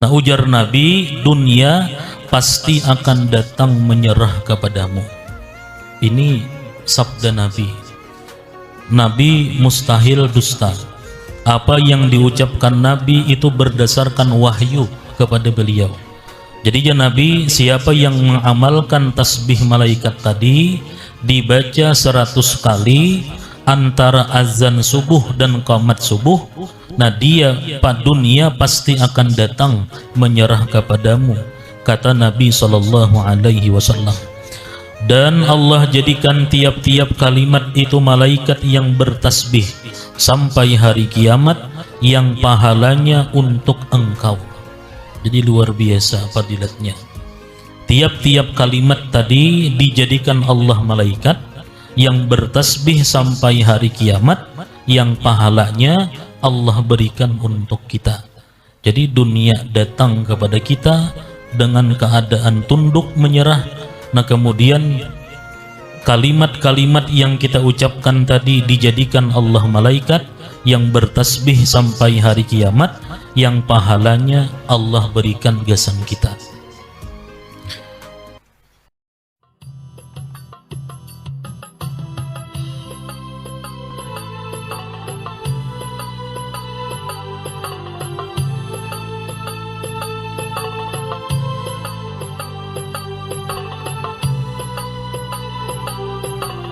Nah, ujar Nabi, dunia pasti akan datang menyerah kepadamu. Ini sabda Nabi. Nabi mustahil dusta. Apa yang diucapkan Nabi itu berdasarkan wahyu kepada beliau. Jadi ya Nabi, siapa yang mengamalkan tasbih malaikat tadi dibaca 100 kali antara azan subuh dan qamat subuh, nah dia dunia pasti akan datang menyerah kepadamu, kata Nabi SAW. Dan Allah jadikan tiap-tiap kalimat itu malaikat yang bertasbih sampai hari kiamat, yang pahalanya untuk engkau. Jadi luar biasa fadilatnya. Tiap-tiap kalimat tadi dijadikan Allah malaikat yang bertasbih sampai hari kiamat, yang pahalanya Allah berikan untuk kita. Jadi dunia datang kepada kita dengan keadaan tunduk menyerah. Nah, kemudian kalimat-kalimat yang kita ucapkan tadi dijadikan Allah malaikat yang bertasbih sampai hari kiamat, yang pahalanya Allah berikan gasan kita.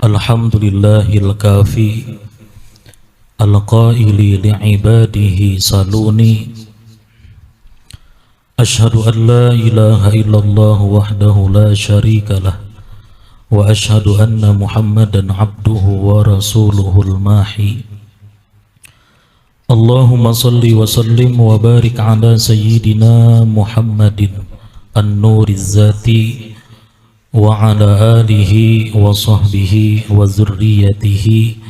Alhamdulillahil kafi al-qaili li'ibadihi saluni, ashhadu an la ilaha illallah wahdahu la syarika lah, wa ashhadu anna muhammadan abduhu wa rasuluhul mahi. Allahumma salli wa sallim wa barik ala sayyidina Muhammadin an-nuriz zati wa ala alihi wa sahbihi wa zurriyatihi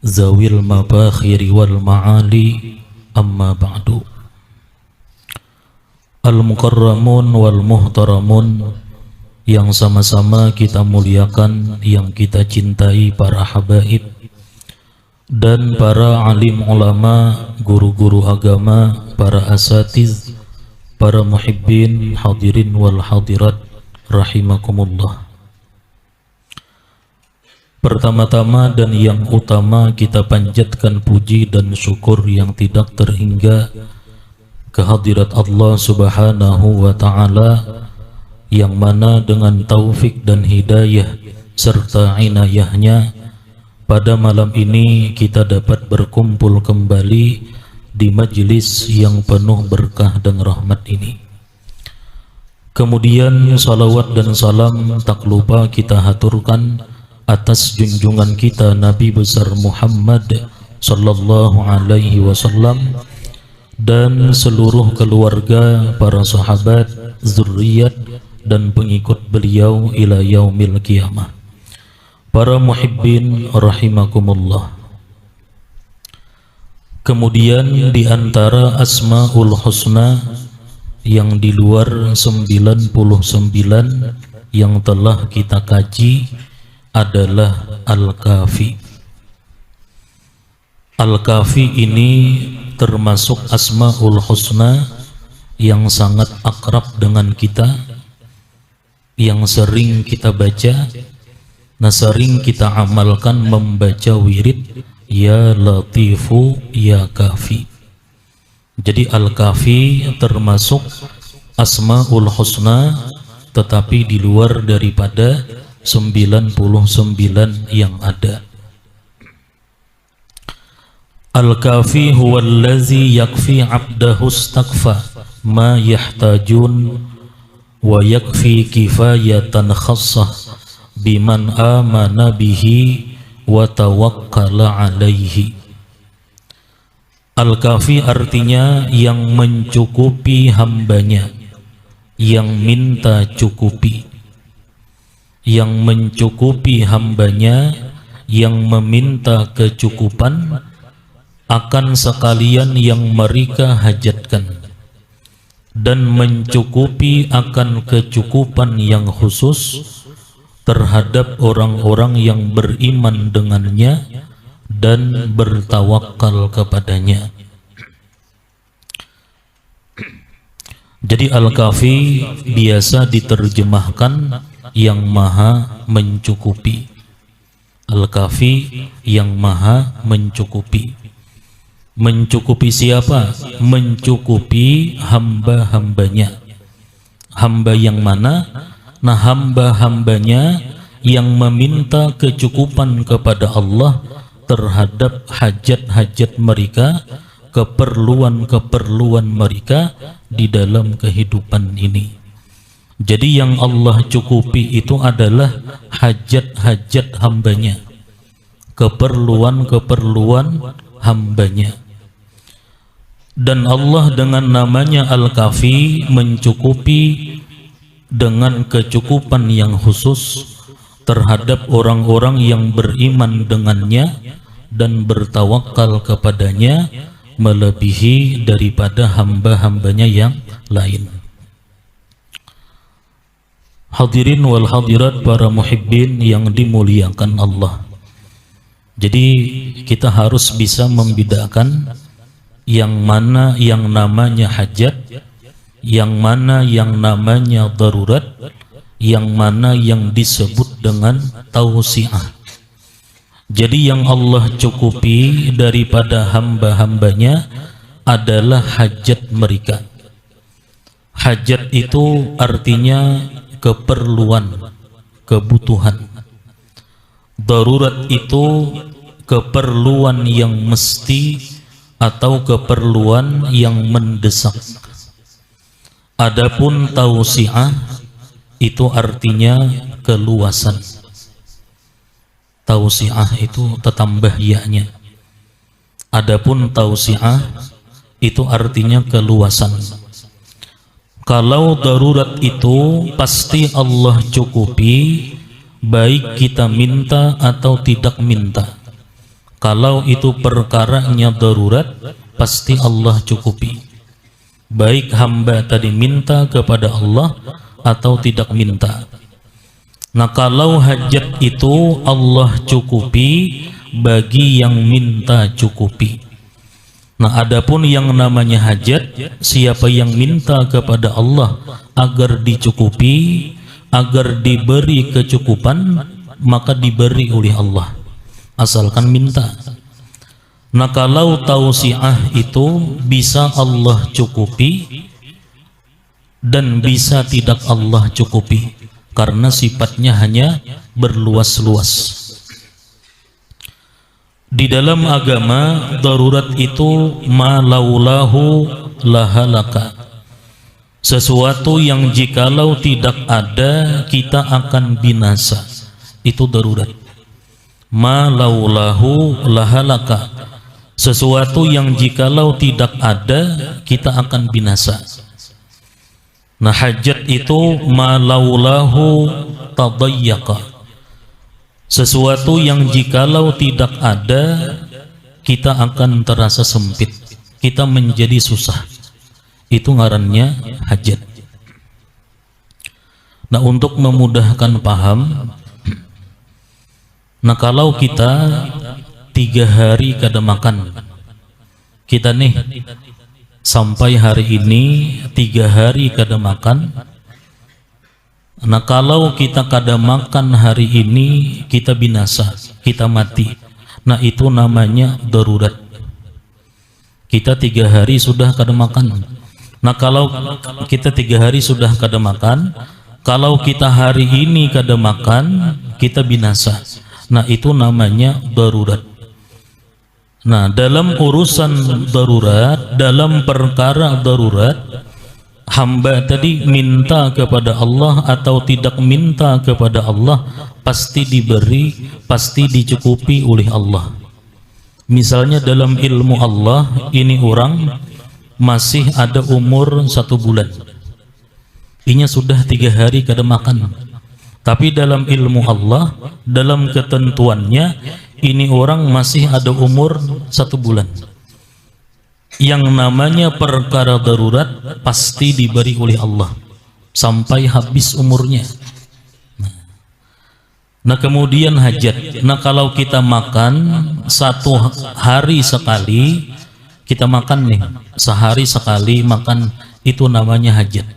zawil mabakhiri wal ma'ali, amma ba'du. Al-mukarramun wal muhtaramun, yang sama-sama kita muliakan, yang kita cintai, para habaib dan para alim ulama, guru-guru agama, para asatiz, para muhibbin, hadirin wal hadirat rahimakumullah. Pertama-tama dan yang utama kita panjatkan puji dan syukur yang tidak terhingga kehadirat Allah Subhanahu wa ta'ala, yang mana dengan taufik dan hidayah serta inayahnya pada malam ini kita dapat berkumpul kembali di majlis yang penuh berkah dan rahmat ini. Kemudian salawat dan salam tak lupa kita haturkan atas junjungan kita Nabi besar Muhammad sallallahu alaihi wasallam dan seluruh keluarga, para sahabat, zuriat dan pengikut beliau ila yaumil qiyamah. Para muhibbin rahimakumullah. Kemudian di antara asmaul husna yang di luar 99 yang telah kita kaji adalah Al-Kafi. Al-Kafi ini termasuk asmaul husna yang sangat akrab dengan kita, yang sering kita baca, nah sering kita amalkan membaca wirid Ya Latifu Ya Kafi. Jadi Al-Kafi termasuk asmaul husna, tetapi di luar daripada 99 yang ada. Al-Kafi huwa allazi yakfi abdahu istakfa ma yahtajun wa yakfi kifayatan khassah biman amana bihi wa tawakkala alaihi. Al-Kafi artinya yang mencukupi hambanya, yang minta cukupi, yang mencukupi hambanya, yang meminta kecukupan akan sekalian yang mereka hajatkan, dan mencukupi akan kecukupan yang khusus terhadap orang-orang yang beriman dengannya dan bertawakal kepadanya. Jadi Al-Kafi biasa diterjemahkan yang maha mencukupi. Al-Kafi yang maha mencukupi. Mencukupi siapa? Mencukupi hamba-hambanya. Hamba yang mana? Nah, hamba-hambanya yang meminta kecukupan kepada Allah terhadap hajat-hajat mereka, keperluan-keperluan mereka di dalam kehidupan ini. Jadi yang Allah cukupi itu adalah hajat-hajat hambanya, keperluan-keperluan hambanya. Dan Allah dengan namanya Al-Kafi mencukupi dengan kecukupan yang khusus terhadap orang-orang yang beriman dengannya dan bertawakal kepadanya melebihi daripada hamba-hambanya yang lain. Hadirin wal hadirat, para muhibbin yang dimuliakan Allah. Jadi kita harus bisa membedakan yang mana yang namanya hajat, yang mana yang namanya darurat, yang mana yang disebut dengan tausiah. Jadi yang Allah cukupi daripada hamba-hambanya adalah hajat mereka. Hajat itu artinya keperluan, kebutuhan. Darurat itu keperluan yang mesti atau keperluan yang mendesak. Adapun tausiah itu artinya keluasan. Tausiah itu tetambah ya-nya. Adapun tausiah itu artinya keluasan. Kalau darurat itu pasti Allah cukupi, baik kita minta atau tidak minta. Kalau itu perkaranya darurat, pasti Allah cukupi, baik hamba tadi minta kepada Allah atau tidak minta. Nah, kalau hajat itu Allah cukupi bagi yang minta cukupi. Nah, adapun yang namanya hajat, siapa yang minta kepada Allah agar dicukupi, agar diberi kecukupan, maka diberi oleh Allah, asalkan minta. Nah, kalau tausiah itu bisa Allah cukupi dan bisa tidak Allah cukupi, karena sifatnya hanya berluas-luas. Di dalam agama, darurat itu ma laulahu lahalaka, sesuatu yang jikalau tidak ada kita akan binasa. Itu darurat. Ma laulahu lahalaka, sesuatu yang jikalau tidak ada kita akan binasa. Nah, hajat itu ma laulahu tadayyaka, sesuatu yang jikalau tidak ada kita akan terasa sempit, kita menjadi susah. Itu ngarannya hajat. Nah, untuk memudahkan paham, nah kalau kita 3 hari kada makan, kita nih sampai hari ini 3 hari kada makan. Nah, kalau kita kada makan hari ini, kita binasa, kita mati. Nah, itu namanya darurat. Kita 3 hari sudah kada makan. Nah, kalau kita 3 hari sudah kada makan, kalau kita hari ini kada makan, kita binasa. Nah, itu namanya darurat. Nah, dalam urusan darurat, dalam perkara darurat, hamba tadi minta kepada Allah atau tidak minta kepada Allah, pasti diberi, pasti dicukupi oleh Allah. Misalnya dalam ilmu Allah, ini orang masih ada umur 1 bulan, ini sudah 3 hari kada makan. Tapi dalam ilmu Allah, dalam ketentuannya, ini orang masih ada umur 1 bulan. Yang namanya perkara darurat pasti diberi oleh Allah sampai habis umurnya. Nah, kemudian hajat. Nah, kalau kita makan 1 hari sekali, kita makan nih sehari sekali makan itu namanya hajat.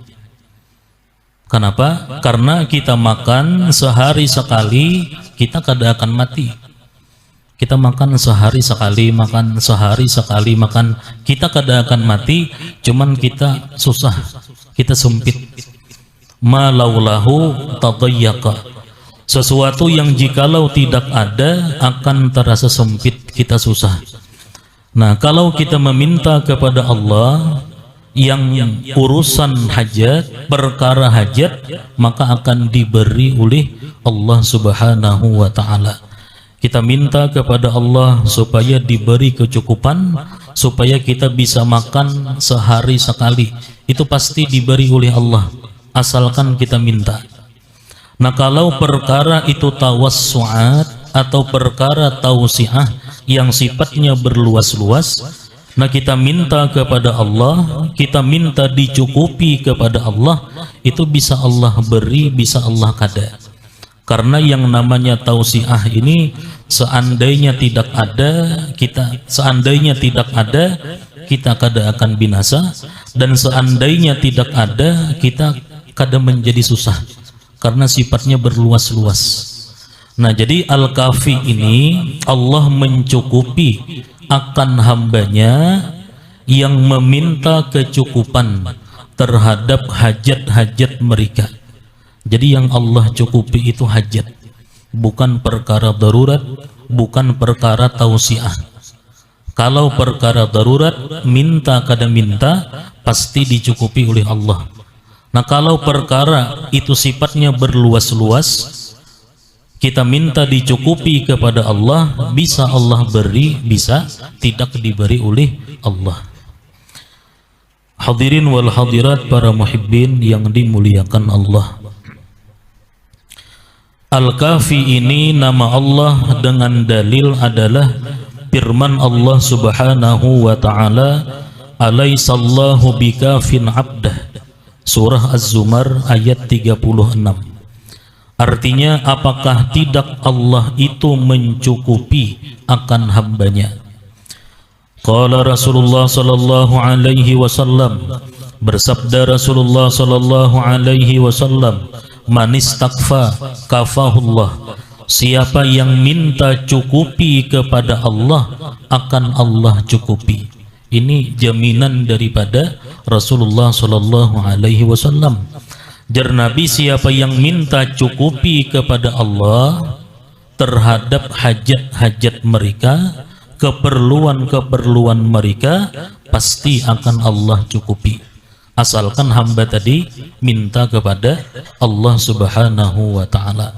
Kenapa? Karena kita makan sehari sekali, kita kada akan mati. Kita makan sehari sekali, makan sehari sekali, makan, kita kada akan mati, cuman kita susah, kita sempit. Ma laulahu tadayyaqa. Sesuatu yang jikalau tidak ada akan terasa sempit, kita susah. Nah, kalau kita meminta kepada Allah yang urusan hajat, perkara hajat, maka akan diberi oleh Allah Subhanahu wa ta'ala. Kita minta kepada Allah supaya diberi kecukupan, supaya kita bisa makan sehari sekali. Itu pasti diberi oleh Allah, asalkan kita minta. Nah, kalau perkara itu tawassu'at atau perkara tausi'ah yang sifatnya berluas-luas, nah kita minta kepada Allah, kita minta dicukupi kepada Allah, itu bisa Allah beri, bisa Allah kada. Karena yang namanya tausi'ah ini seandainya tidak ada, kita kada akan binasa, dan seandainya tidak ada, kita kada menjadi susah. Karena sifatnya berluas-luas. Nah, jadi Al-Kafi ini Allah mencukupi akan hambanya yang meminta kecukupan terhadap hajat-hajat mereka. Jadi yang Allah cukupi itu hajat, bukan perkara darurat, bukan perkara tausiah. Kalau perkara darurat, minta kada minta, pasti dicukupi oleh Allah. Nah, kalau perkara itu sifatnya berluas-luas, kita minta dicukupi kepada Allah, bisa Allah beri, bisa tidak diberi oleh Allah. Hadirin wal hadirat, para muhibbin yang dimuliakan Allah. Al-Kafi ini nama Allah dengan dalil adalah firman Allah Subhanahu wa ta'ala, alaihissallahu bikafin abdah. Surah Az-Zumar ayat 36. Artinya, apakah tidak Allah itu mencukupi akan hambanya? Qala Rasulullah sallallahu alaihi wasallam, bersabda Rasulullah sallallahu alaihi wasallam, man istaghfa kafahullah. Siapa yang minta cukupi kepada Allah, akan Allah cukupi. Ini jaminan daripada Rasulullah sallallahu alaihi wasallam. Jar Nabi, siapa yang minta cukupi kepada Allah terhadap hajat-hajat mereka, keperluan-keperluan mereka, pasti akan Allah cukupi. Asalkan hamba tadi minta kepada Allah Subhanahu wa ta'ala.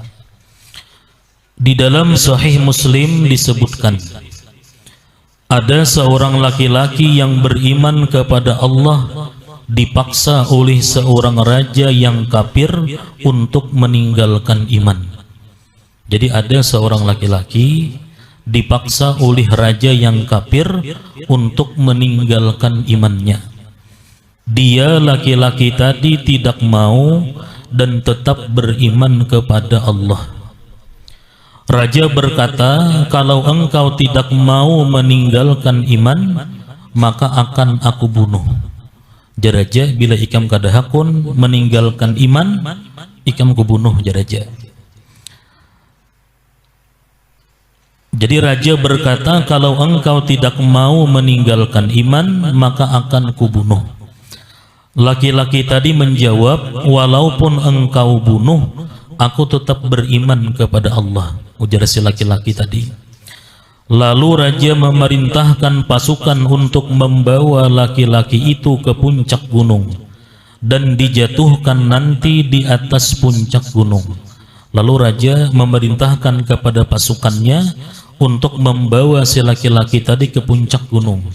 Di dalam Sahih Muslim disebutkan, ada seorang laki-laki yang beriman kepada Allah dipaksa oleh seorang raja yang kafir untuk meninggalkan iman. Jadi ada seorang laki-laki dipaksa oleh raja yang kafir untuk meninggalkan imannya. Dia laki-laki tadi tidak mau dan tetap beriman kepada Allah. Raja berkata, kalau engkau tidak mau meninggalkan iman, maka akan aku bunuh. Jaraja, bila ikam kadahakun meninggalkan iman, ikam kubunuh jaraja. Jadi raja berkata, kalau engkau tidak mau meninggalkan iman, maka akan kubunuh. Laki-laki tadi menjawab, walaupun engkau bunuh, aku tetap beriman kepada Allah. Ujar si laki-laki tadi. Lalu raja memerintahkan pasukan untuk membawa laki-laki itu ke puncak gunung dan dijatuhkan nanti di atas puncak gunung. Lalu raja memerintahkan kepada pasukannya untuk membawa si laki-laki tadi ke puncak gunung.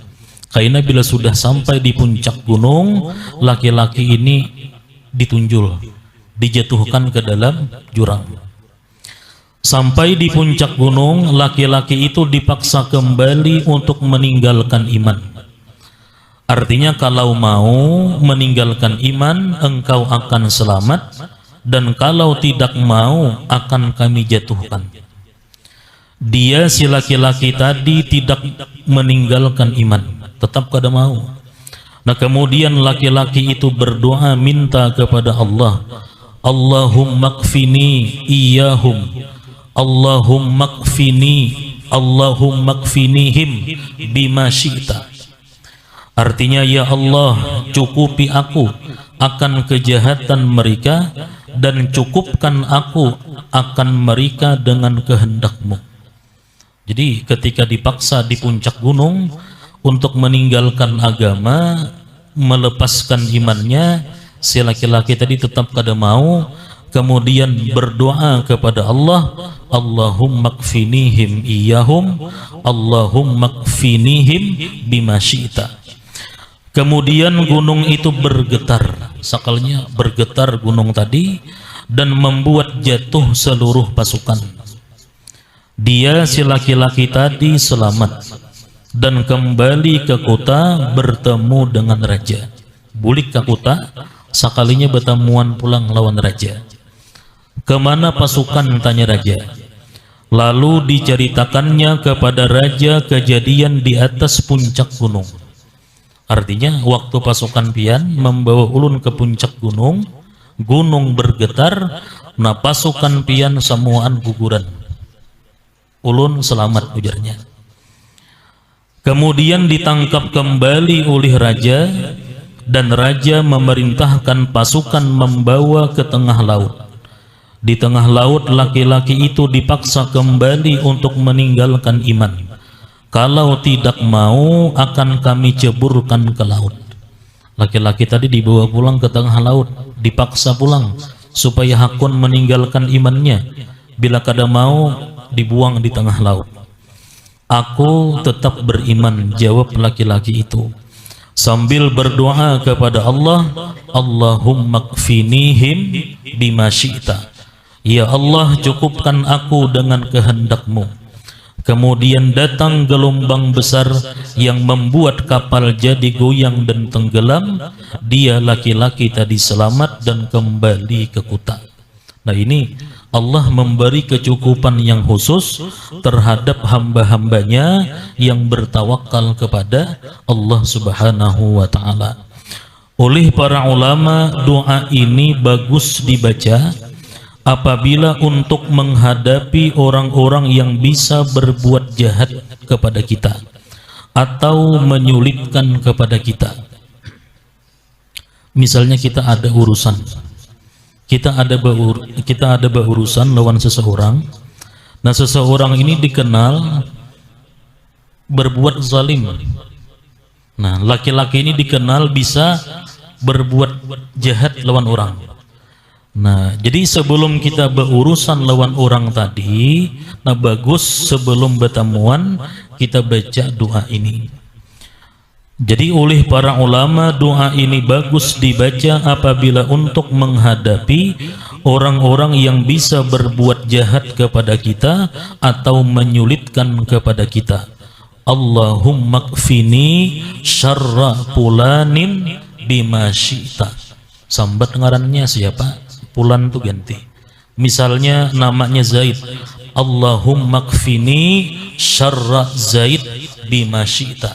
Karena bila sudah sampai di puncak gunung, laki-laki ini ditunjul, dijatuhkan ke dalam jurang. Sampai di puncak gunung, laki-laki itu dipaksa kembali untuk meninggalkan iman. Artinya, kalau mau meninggalkan iman, engkau akan selamat, dan kalau tidak mau, akan kami jatuhkan. Dia, si laki-laki tadi, tidak meninggalkan iman, tetap kada mau. Nah kemudian laki-laki itu berdoa minta kepada Allah, Allahumma kfini iyahum, Allahumma kfinihim bima syi'ta. Artinya, ya Allah, cukupi aku akan kejahatan mereka dan cukupkan aku akan mereka dengan kehendak-Mu. Jadi ketika dipaksa di puncak gunung untuk meninggalkan agama, melepaskan imannya, si laki-laki tadi tetap kada mau, kemudian berdoa kepada Allah, Allahumma kfinihim iyahum, Allahumma kfinihim bima syi'ta. Kemudian gunung itu bergetar, sakalnya bergetar gunung tadi, dan membuat jatuh seluruh pasukan. Dia si laki-laki tadi selamat dan kembali ke kota bertemu dengan raja. Bulik ke kota, sakalinya bertemuan pulang lawan raja. Kemana pasukan, tanya raja. Lalu diceritakannya kepada raja kejadian di atas puncak gunung. Artinya waktu pasukan pian membawa ulun ke puncak gunung, gunung bergetar, nah pasukan pian semuaan guguran. Ulun selamat, ujarnya. Kemudian ditangkap kembali oleh raja, dan raja memerintahkan pasukan membawa ke tengah laut. Di tengah laut laki-laki itu dipaksa kembali untuk meninggalkan iman. Kalau tidak mau, akan kami ceburkan ke laut. Laki-laki tadi dibawa pulang ke tengah laut, dipaksa pulang supaya hakun meninggalkan imannya. Bila kada mau, dibuang di tengah laut. Aku tetap beriman, jawab laki-laki itu sambil berdoa kepada Allah, Allahumma kfinihim bima syi'ta. Ya Allah, cukupkan aku dengan kehendak-Mu. Kemudian datang gelombang besar yang membuat kapal jadi goyang dan tenggelam. Dia laki-laki tadi selamat dan kembali ke kota. Nah ini Allah memberi kecukupan yang khusus terhadap hamba-hambanya yang bertawakal kepada Allah Subhanahu wa ta'ala. Oleh para ulama, doa ini bagus dibaca apabila untuk menghadapi orang-orang yang bisa berbuat jahat kepada kita atau menyulitkan kepada kita. Misalnya kita ada urusan, kita ada berurusan lawan seseorang. Nah seseorang ini dikenal berbuat zalim. Nah laki-laki ini dikenal bisa berbuat jahat lawan orang. Nah jadi sebelum kita berurusan lawan orang tadi, nah bagus sebelum bertemuan kita baca doa ini. Jadi oleh para ulama, doa ini bagus dibaca apabila untuk menghadapi orang-orang yang bisa berbuat jahat kepada kita atau menyulitkan kepada kita. Allahumma kfini syarra fulanin bima syi'ta. Sambat ngarannya siapa? Fulan itu ganti. Misalnya namanya Zaid. Allahumma kfini syarra Zaid bima syi'ta.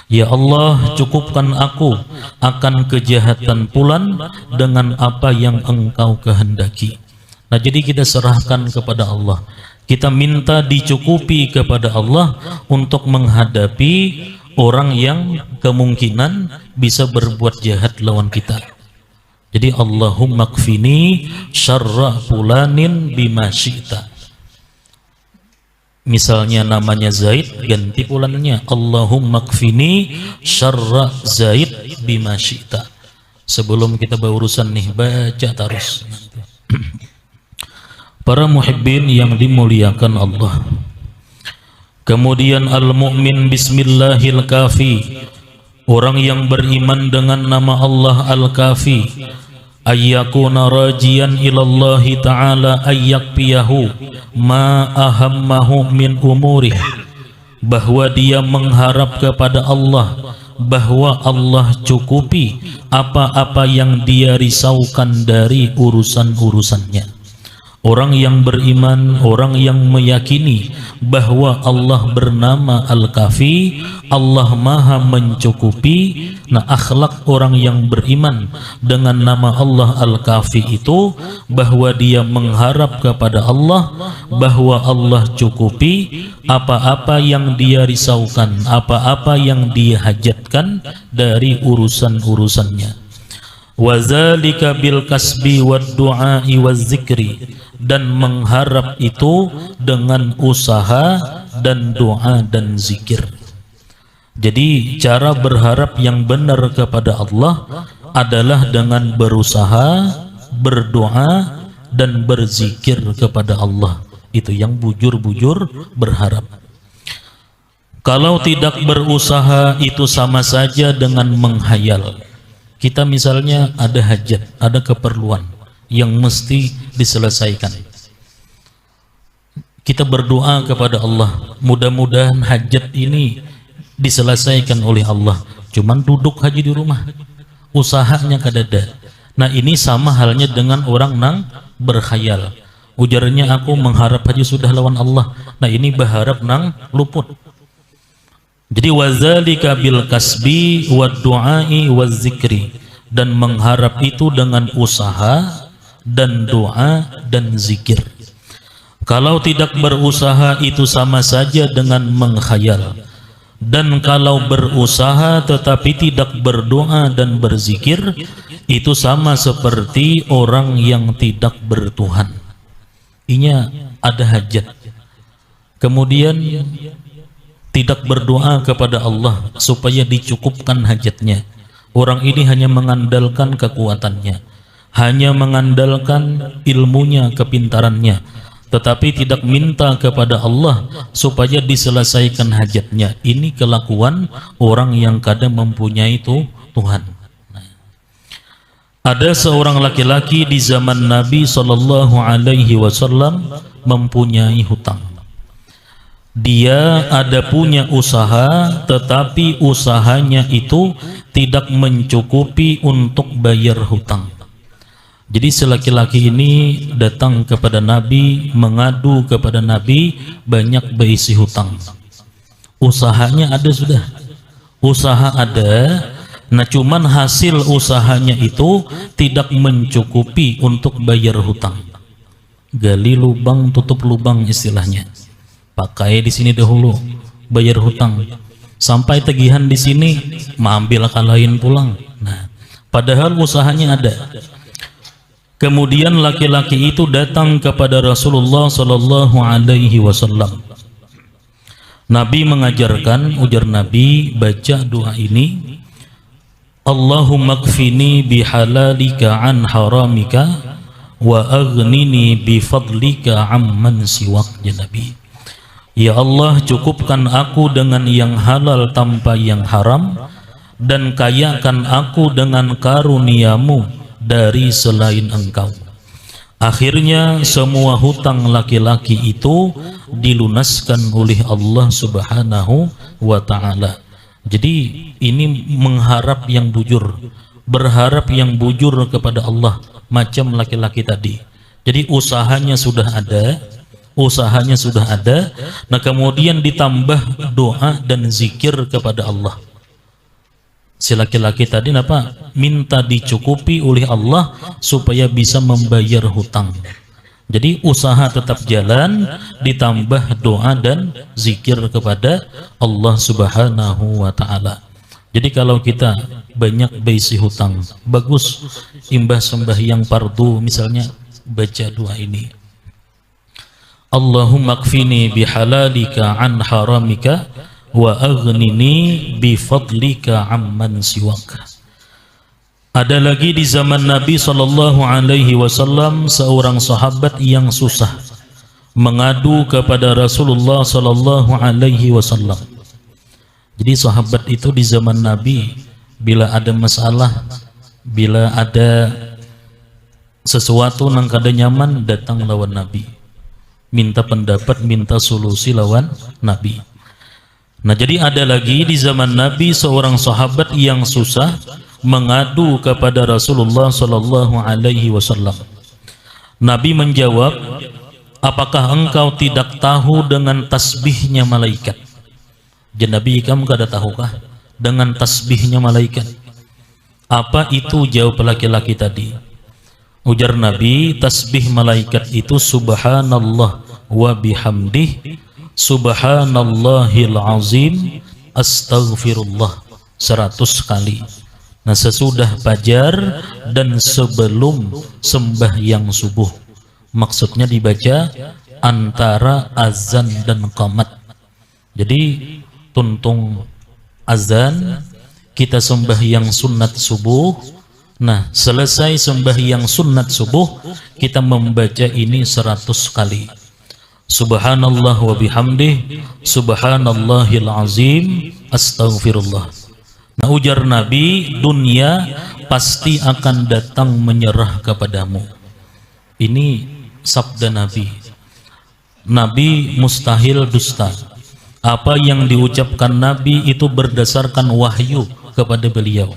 Ya Allah, cukupkan aku akan kejahatan Fulan dengan apa yang Engkau kehendaki. Nah jadi kita serahkan kepada Allah, kita minta dicukupi kepada Allah untuk menghadapi orang yang kemungkinan bisa berbuat jahat lawan kita. Jadi Allahumma kfini syarra fulanin bima syi'ta. Misalnya namanya Zaid, ganti fulannya Allahumma kfini syarra Zaid bima syi'ta. Sebelum kita berurusan nih, baca terus. Para muhibbin yang dimuliakan Allah. Kemudian al-mu'min bismillahil kafi. Orang yang beriman dengan nama Allah al-kafi. Ayyakuna rajian ilallahi ta'ala ayyakpiyahu ma ahammahu min umurih. Bahwa dia mengharap kepada Allah, bahwa Allah cukupi apa-apa yang dia risaukan dari urusan-urusannya. Orang yang beriman, orang yang meyakini bahwa Allah bernama Al-Kafi, Allah Maha mencukupi. Nah, akhlak orang yang beriman dengan nama Allah Al-Kafi itu bahwa dia mengharap kepada Allah, bahwa Allah cukupi apa-apa yang dia risaukan, apa-apa yang dia hajatkan dari urusan-urusannya. Wazalika bil kasbi wad du'ai waz zikri, dan mengharap itu dengan usaha dan doa dan zikir. Jadi cara berharap yang benar kepada Allah adalah dengan berusaha, berdoa dan berzikir kepada Allah. Itu yang bujur-bujur berharap. Kalau tidak berusaha itu sama saja dengan menghayal. Kita misalnya ada hajat, ada keperluan yang mesti diselesaikan. Kita berdoa kepada Allah, mudah-mudahan hajat ini diselesaikan oleh Allah. Cuman duduk haji di rumah, usahanya kadada. Nah, ini sama halnya dengan orang nang berkhayal. Ujarnya, aku mengharap haji sudah lawan Allah. Nah, ini berharap nang luput. Jadi wazalika bil kasbi wad du'ai waz zikri, dan mengharap itu dengan usaha dan doa dan zikir. Kalau tidak berusaha itu sama saja dengan mengkhayal. Dan kalau berusaha tetapi tidak berdoa dan berzikir, itu sama seperti orang yang tidak bertuhan. Inya ada hajat, kemudian tidak berdoa kepada Allah supaya dicukupkan hajatnya. Orang ini hanya mengandalkan kekuatannya, hanya mengandalkan ilmunya, kepintarannya, tetapi tidak minta kepada Allah supaya diselesaikan hajatnya. Ini kelakuan orang yang kadang mempunyai Tuhan. Ada seorang laki-laki di zaman Nabi SAW mempunyai hutang. Dia ada punya usaha, tetapi usahanya itu tidak mencukupi untuk bayar hutang. Jadi laki-laki ini datang kepada Nabi, mengadu kepada Nabi, banyak berisi hutang. Usahanya ada sudah, usaha ada, nah cuman hasil usahanya itu tidak mencukupi untuk bayar hutang. Gali lubang, tutup lubang istilahnya. Pakai di sini dahulu, bayar hutang. Sampai tagihan di sini, ambil kalahin pulang. Nah, padahal usahanya ada. Kemudian laki-laki itu datang kepada Rasulullah SAW. Nabi mengajarkan, ujar Nabi, baca doa ini. Allahumma kfini bihalalika an haramika wa aghnini bifadlika amman siwak. Ya Nabi, ya Allah, cukupkan aku dengan yang halal tanpa yang haram, dan kayakan aku dengan karuniamu dari selain engkau. Akhirnya semua hutang laki-laki itu dilunaskan oleh Allah Subhanahu wa ta'ala. Jadi ini mengharap yang bujur, berharap yang bujur kepada Allah, macam laki-laki tadi. Jadi usahanya sudah ada, nah kemudian ditambah doa dan zikir kepada Allah. Si laki-laki tadi minta dicukupi oleh Allah supaya bisa membayar hutang. Jadi usaha tetap jalan, ditambah doa dan zikir kepada Allah Subhanahu wa ta'ala. Jadi kalau kita banyak berisi hutang, bagus imbas sembahyang fardu misalnya baca doa ini. Allahumma kfini bihalalika an haramika wa aghnini bifadlika amman siwaka. Ada lagi di zaman Nabi SAW seorang sahabat yang susah mengadu kepada Rasulullah SAW. Jadi sahabat itu di zaman Nabi, bila ada masalah, bila ada sesuatu yang kada nyaman, datang lawan Nabi, minta pendapat, minta solusi lawan Nabi. Nah, jadi ada lagi di zaman Nabi seorang sahabat yang susah mengadu kepada Rasulullah SAW. Nabi menjawab, apakah engkau tidak tahu dengan tasbihnya malaikat? Jadi Nabi, kamu kada tahukah dengan tasbihnya malaikat? Apa itu? Jawab laki-laki tadi. Ujar Nabi, tasbih malaikat itu subhanallah wa bihamdih, subhanallahil azim, astaghfirullah 100 kali. Nah, sesudah fajar dan sebelum sembahyang subuh. Maksudnya dibaca antara azan dan qamat. Jadi tuntung azan, kita sembahyang sunat subuh. Nah, selesai sembahyang sunat subuh, kita membaca ini 100 kali. Subhanallah wa bihamdih, subhanallahil azim, astaghfirullah. Nah, ujar Nabi, dunia pasti akan datang menyerah kepadamu. Ini sabda Nabi. Nabi mustahil dusta. Apa yang diucapkan Nabi itu berdasarkan wahyu kepada beliau.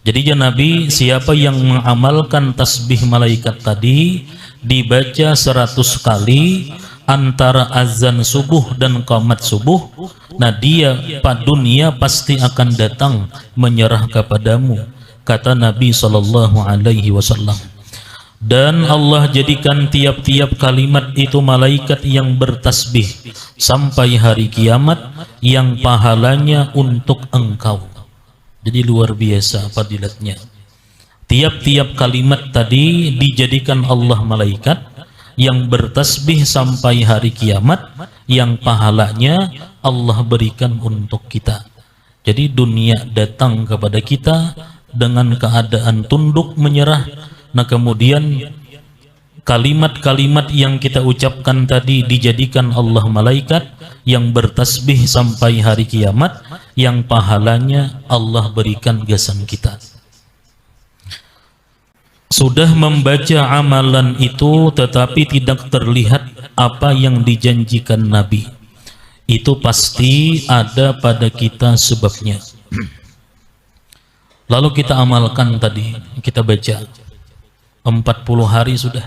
Jadi ya Nabi, siapa yang mengamalkan tasbih malaikat tadi, dibaca 100 kali antara azan subuh dan qamat subuh, nah dia pada dunia pasti akan datang menyerah kepadamu, kata Nabi SAW. Dan Allah jadikan tiap-tiap kalimat itu malaikat yang bertasbih sampai hari kiamat, yang pahalanya untuk engkau. Jadi luar biasa fadilatnya. Tiap-tiap kalimat tadi dijadikan Allah malaikat yang bertasbih sampai hari kiamat, yang pahalanya Allah berikan untuk kita. Jadi dunia datang kepada kita dengan keadaan tunduk menyerah. Nah, kemudian kalimat-kalimat yang kita ucapkan tadi dijadikan Allah malaikat yang bertasbih sampai hari kiamat, yang pahalanya Allah berikan gasan kita. Sudah membaca amalan itu tetapi tidak terlihat apa yang dijanjikan Nabi, itu pasti ada pada kita sebabnya. Lalu kita amalkan tadi, kita baca 40 hari sudah,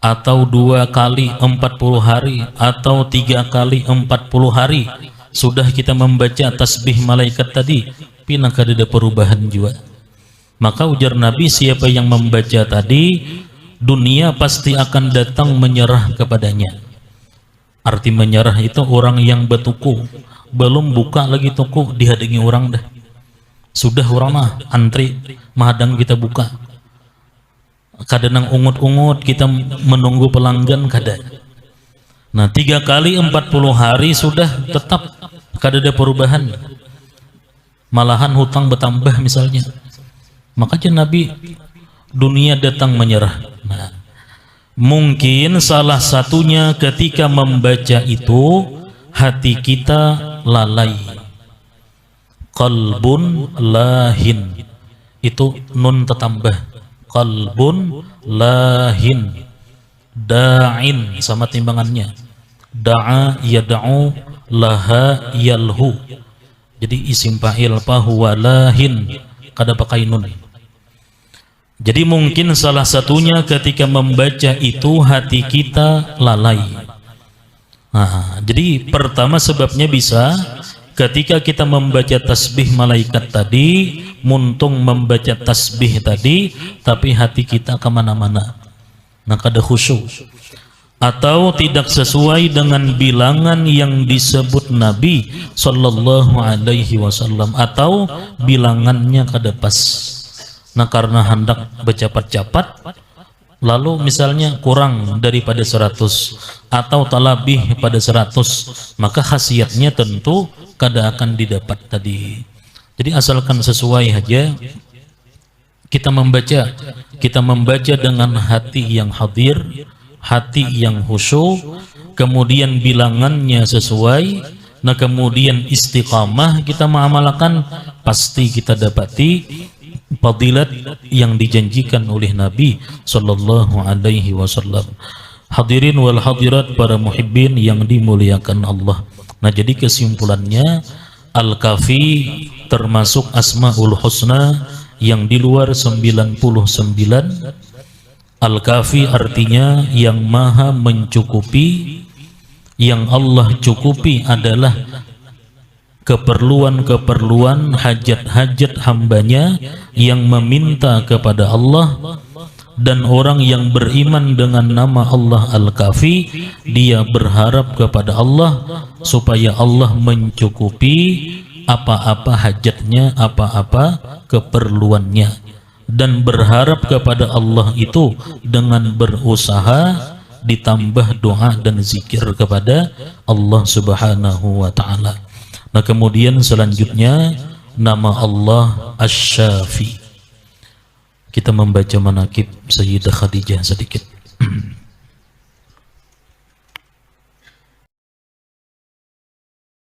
atau 2 kali 40 hari, atau 3 kali 40 hari sudah kita membaca tasbih malaikat tadi, pina kada ada perubahan juga. Maka ujar Nabi, siapa yang membaca tadi, dunia pasti akan datang menyerah kepadanya. Arti menyerah itu orang yang bertuku, belum buka lagi toko, dihadangi orang dah. Sudah orang mah antri, mahadang kita buka. Kadang ungut-ungut kita menunggu pelanggan kada. Nah, 3 kali 40 hari sudah tetap kada ada perubahan. Malahan hutang bertambah misalnya. Makanya Nabi, dunia datang menyerah. Nah, mungkin salah satunya ketika membaca itu hati kita lalai. Qalbun lahin, itu nun tertambah. Qalbun lahin, da'in sama timbangannya. Da'a yada'u, laha yalhu. Jadi isim fa'il fahuwa lahin, kada pakai nun. Jadi mungkin salah satunya ketika membaca itu hati kita lalai. Nah, jadi pertama sebabnya bisa ketika kita membaca tasbih malaikat tadi, muntung membaca tasbih tadi, tapi hati kita kemana-mana. Nah, kada khusyuk. Atau tidak sesuai dengan bilangan yang disebut Nabi Sallallahu Alaihi Wasallam, atau bilangannya kada pas. Nah, karena hendak bercapat-capat, lalu misalnya kurang daripada 100 atau talabih pada 100, maka khasiatnya tentu kada akan didapat tadi. Jadi asalkan sesuai aja kita membaca dengan hati yang hadir, hati yang khusyuk, kemudian bilangannya sesuai. Nah, kemudian istiqamah kita mengamalkan, pasti kita dapati fadilat yang dijanjikan oleh Nabi Sallallahu Alaihi Wasallam. Hadirin wal hadirat, para muhibbin yang dimuliakan Allah. Nah, jadi kesimpulannya, Al-Kafi termasuk Asmaul Husna yang di luar 99, Al-Kafi artinya yang maha mencukupi. Yang Allah cukupi adalah keperluan-keperluan, hajat-hajat hambanya yang meminta kepada Allah. Dan orang yang beriman dengan nama Allah Al-Kafi, dia berharap kepada Allah supaya Allah mencukupi apa-apa hajatnya, apa-apa keperluannya, dan berharap kepada Allah itu dengan berusaha ditambah doa dan zikir kepada Allah Subhanahu wa ta'ala. Nah, kemudian selanjutnya nama Allah Asy-Syafi. Kita membaca manaqib Sayyidah Khadijah sedikit.